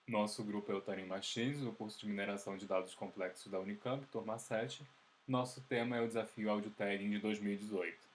Nosso grupo é o Turing Machines, do curso de Mineração de Dados Complexos da Unicamp, turma 7. Nosso tema é o Desafio Audio Tagging de 2018.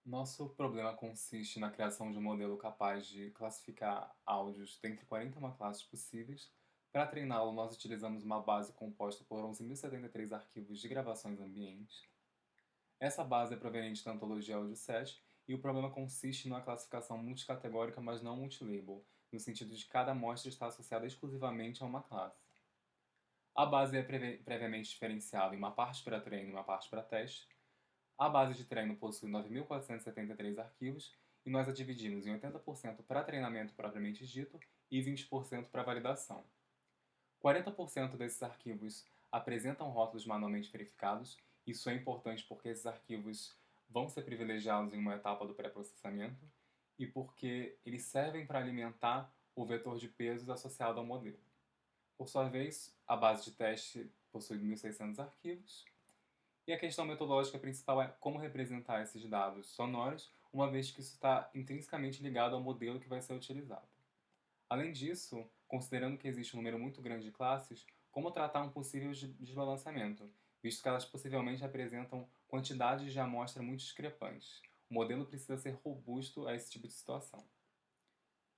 Nosso problema consiste na criação de um modelo capaz de classificar áudios dentre 41 classes possíveis. Para treiná-lo, nós utilizamos uma base composta por 11.073 arquivos de gravações ambientes. Essa base é proveniente da antologia AudioSet e o problema consiste na classificação multicategórica, mas não multilabel, no sentido de cada amostra estar associada exclusivamente a uma classe. A base é previamente diferenciada em uma parte para treino e uma parte para teste. A base de treino possui 9.473 arquivos e nós a dividimos em 80% para treinamento propriamente dito e 20% para validação. 40% desses arquivos apresentam rótulos manualmente verificados. Isso é importante porque esses arquivos vão ser privilegiados em uma etapa do pré-processamento e porque eles servem para alimentar o vetor de pesos associado ao modelo. Por sua vez, a base de teste possui 1.600 arquivos. E a questão metodológica principal é como representar esses dados sonoros, uma vez que isso está intrinsecamente ligado ao modelo que vai ser utilizado. Além disso, considerando que existe um número muito grande de classes, como tratar um possível desbalanceamento, visto que elas possivelmente apresentam quantidades de amostra muito discrepantes. O modelo precisa ser robusto a esse tipo de situação.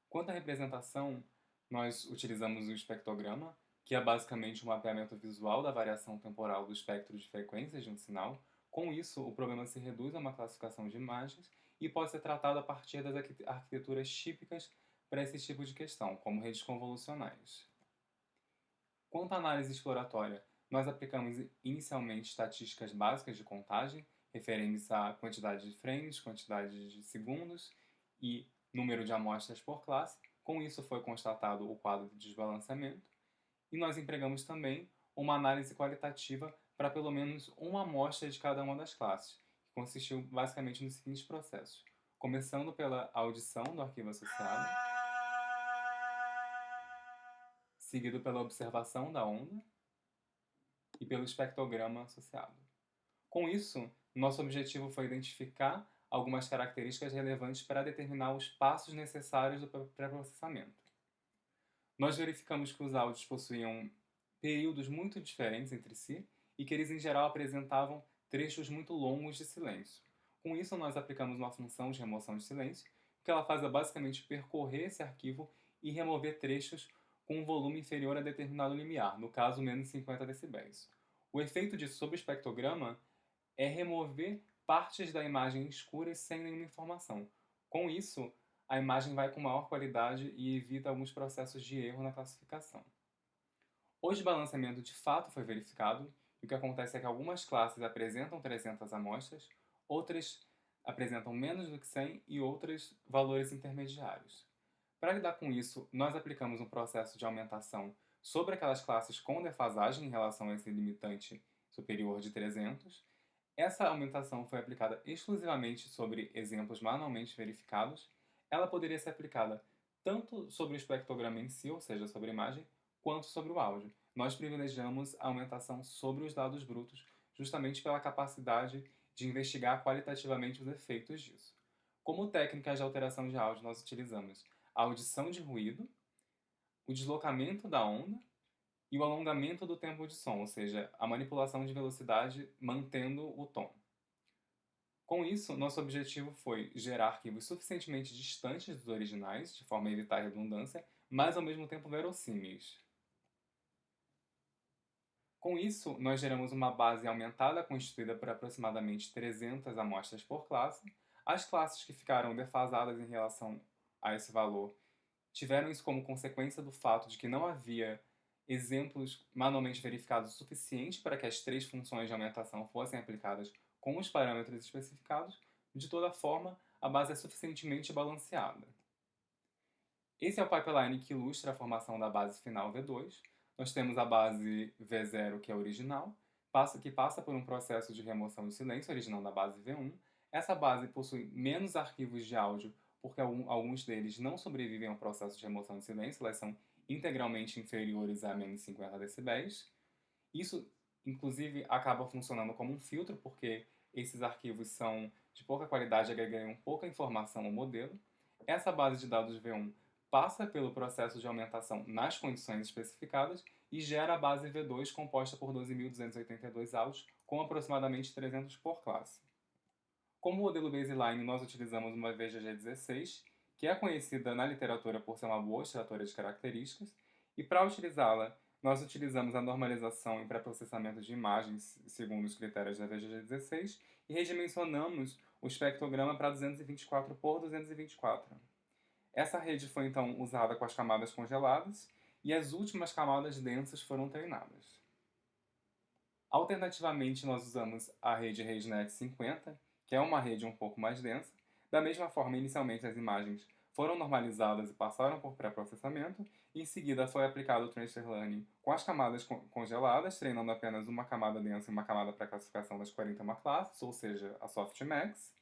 Quanto à representação, nós utilizamos o espectrograma, que é basicamente um mapeamento visual da variação temporal do espectro de frequências de um sinal. Com isso, o problema se reduz a uma classificação de imagens e pode ser tratado a partir das arquiteturas típicas para esse tipo de questão, como redes convolucionais. Quanto à análise exploratória, nós aplicamos inicialmente estatísticas básicas de contagem, referentes à quantidade de frames, quantidade de segundos e número de amostras por classe. Com isso foi constatado o quadro de desbalanceamento. E nós empregamos também uma análise qualitativa para pelo menos uma amostra de cada uma das classes, que consistiu basicamente nos seguintes processos. Começando pela audição do arquivo associado, seguido pela observação da onda e pelo espectrograma associado. Com isso, nosso objetivo foi identificar algumas características relevantes para determinar os passos necessários do pré-processamento. Nós verificamos que os áudios possuíam períodos muito diferentes entre si e que eles, em geral, apresentavam trechos muito longos de silêncio. Com isso, nós aplicamos uma função de remoção de silêncio, que ela faz é basicamente percorrer esse arquivo e remover trechos com um volume inferior a determinado limiar, no caso, menos 50 decibéis. O efeito disso sobre o espectrograma é remover partes da imagem escuras sem nenhuma informação. Com isso, a imagem vai com maior qualidade e evita alguns processos de erro na classificação. O desbalanceamento de fato foi verificado, e o que acontece é que algumas classes apresentam 300 amostras, outras apresentam menos do que 100 e outras valores intermediários. Para lidar com isso, nós aplicamos um processo de aumentação sobre aquelas classes com defasagem em relação a esse limitante superior de 300. Essa aumentação foi aplicada exclusivamente sobre exemplos manualmente verificados. Ela poderia ser aplicada tanto sobre o espectrograma em si, ou seja, sobre a imagem, quanto sobre o áudio. Nós privilegiamos a aumentação sobre os dados brutos, justamente pela capacidade de investigar qualitativamente os efeitos disso. Como técnicas de alteração de áudio, nós utilizamos a audição de ruído, o deslocamento da onda e o alongamento do tempo de som, ou seja, a manipulação de velocidade mantendo o tom. Com isso, nosso objetivo foi gerar arquivos suficientemente distantes dos originais, de forma a evitar redundância, mas ao mesmo tempo verossímeis. Com isso, nós geramos uma base aumentada constituída por aproximadamente 300 amostras por classe. As classes que ficaram defasadas em relação a esse valor tiveram isso como consequência do fato de que não havia exemplos manualmente verificados o suficiente para que as 3 funções de aumentação fossem aplicadas com os parâmetros especificados. De toda forma, a base é suficientemente balanceada. Esse é o pipeline que ilustra a formação da base final V2. Nós temos a base V0, que é a original, que passa por um processo de remoção de silêncio, original da base V1. Essa base possui menos arquivos de áudio, porque alguns deles não sobrevivem ao processo de remoção de silêncio, elas são integralmente inferiores a menos 50 decibéis. Isso, inclusive, acaba funcionando como um filtro, porque esses arquivos são de pouca qualidade e agregam pouca informação ao modelo. Essa base de dados V1 passa pelo processo de aumentação nas condições especificadas e gera a base V2 composta por 12.282 áudios, com aproximadamente 300 por classe. Como modelo baseline, nós utilizamos uma VGG16, que é conhecida na literatura por ser uma boa extratora de características, e para utilizá-la, nós utilizamos a normalização em pré-processamento de imagens segundo os critérios da VGG16 e redimensionamos o espectrograma para 224 por 224. Essa rede foi então usada com as camadas congeladas e as últimas camadas densas foram treinadas. Alternativamente, nós usamos a rede RageNet 50, que é uma rede um pouco mais densa. Da mesma forma, inicialmente as imagens foram normalizadas e passaram por pré-processamento, e em seguida foi aplicado o Transfer Learning com as camadas congeladas, treinando apenas uma camada densa e uma camada para classificação das 41 classes, ou seja, a Softmax.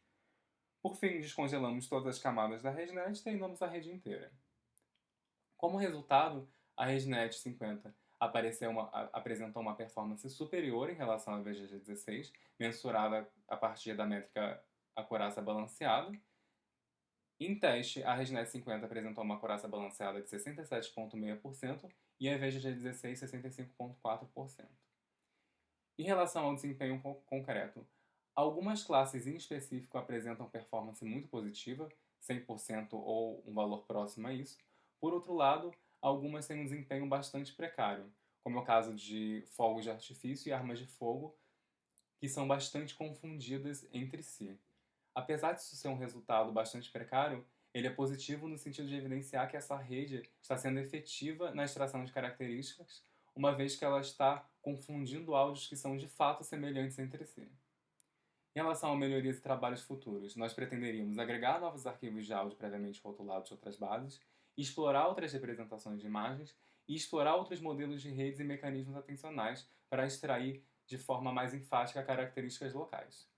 Por fim, descongelamos todas as camadas da RageNet e treinamos a rede inteira. Como resultado, a RageNet 50 apresentou uma performance superior em relação à VGG16, mensurada a partir da métrica acurácia balanceada. Em teste, a RageNet 50 apresentou uma acurácia balanceada de 67,6% e a VGG16 65,4%. Em relação ao desempenho concreto, algumas classes em específico apresentam performance muito positiva, 100% ou um valor próximo a isso. Por outro lado, algumas têm um desempenho bastante precário, como é o caso de fogos de artifício e armas de fogo, que são bastante confundidas entre si. Apesar disso ser um resultado bastante precário, ele é positivo no sentido de evidenciar que essa rede está sendo efetiva na extração de características, uma vez que ela está confundindo áudios que são de fato semelhantes entre si. Em relação a melhorias e trabalhos futuros, nós pretenderíamos agregar novos arquivos de áudio previamente rotulados de outras bases, explorar outras representações de imagens e explorar outros modelos de redes e mecanismos atencionais para extrair de forma mais enfática características locais.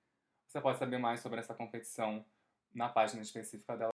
Você pode saber mais sobre essa competição na página específica dela